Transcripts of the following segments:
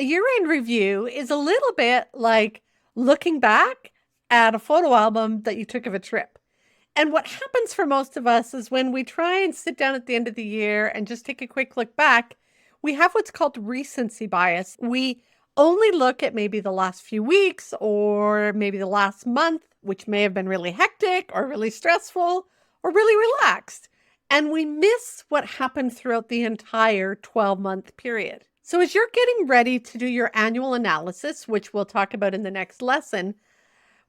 A year-end review is a little bit like looking back at a photo album that you took of a trip. And what happens for most of us is when we try and sit down at the end of the year and just take a quick look back, we have what's called recency bias. We only look at maybe the last few weeks or maybe the last month, which may have been really hectic or really stressful or really relaxed. And we miss what happened throughout the entire 12-month period. So as you're getting ready to do your annual analysis, which we'll talk about in the next lesson,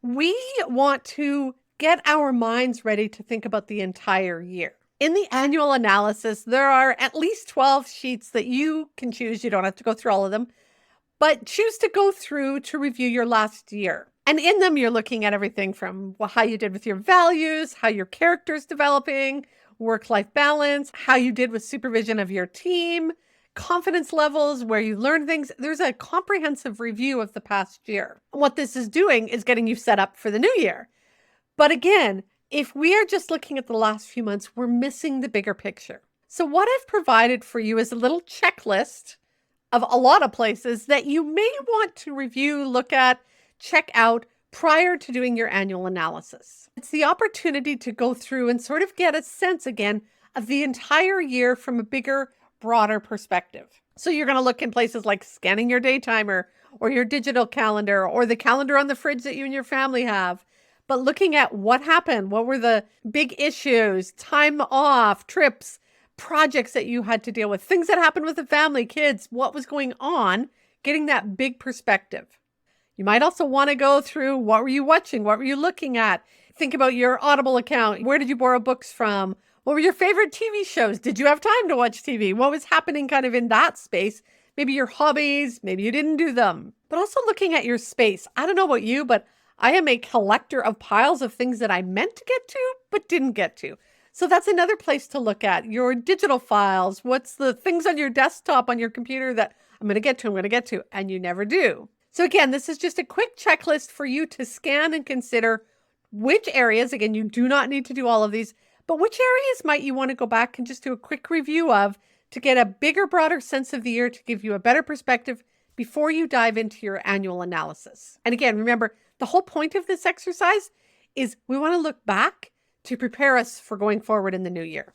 we want to get our minds ready to think about the entire year. In the annual analysis, there are at least 12 sheets that you can choose. You don't have to go through all of them, but choose to go through to review your last year. And in them, you're looking at everything from how you did with your values, how your character's developing, work-life balance, how you did with supervision of your team, confidence levels, where you learn things. There's a comprehensive review of the past year. What this is doing is getting you set up for the new year. But again, if we are just looking at the last few months, we're missing the bigger picture. So what I've provided for you is a little checklist of a lot of places that you may want to review, look at, check out prior to doing your annual analysis. It's the opportunity to go through and sort of get a sense again of the entire year from a bigger, broader perspective. So you're going to look in places like scanning your day timer or your digital calendar or the calendar on the fridge that you and your family have. But looking at what happened, what were the big issues, time off, trips, projects that you had to deal with, things that happened with the family, kids, what was going on, getting that big perspective. You might also want to go through what were you watching? What were you looking at? Think about your Audible account. Where did you borrow books from? What were your favorite TV shows? Did you have time to watch TV? What was happening kind of in that space? Maybe your hobbies, maybe you didn't do them. But also looking at your space. I don't know about you, but I am a collector of piles of things that I meant to get to, but didn't get to. So that's another place to look at. Your digital files. What's the things on your desktop, on your computer that I'm going to get to, and you never do. So again, this is just a quick checklist for you to scan and consider which areas, again, you do not need to do all of these, but which areas might you want to go back and just do a quick review of to get a bigger, broader sense of the year, to give you a better perspective before you dive into your annual analysis. And again, remember, the whole point of this exercise is we want to look back to prepare us for going forward in the new year.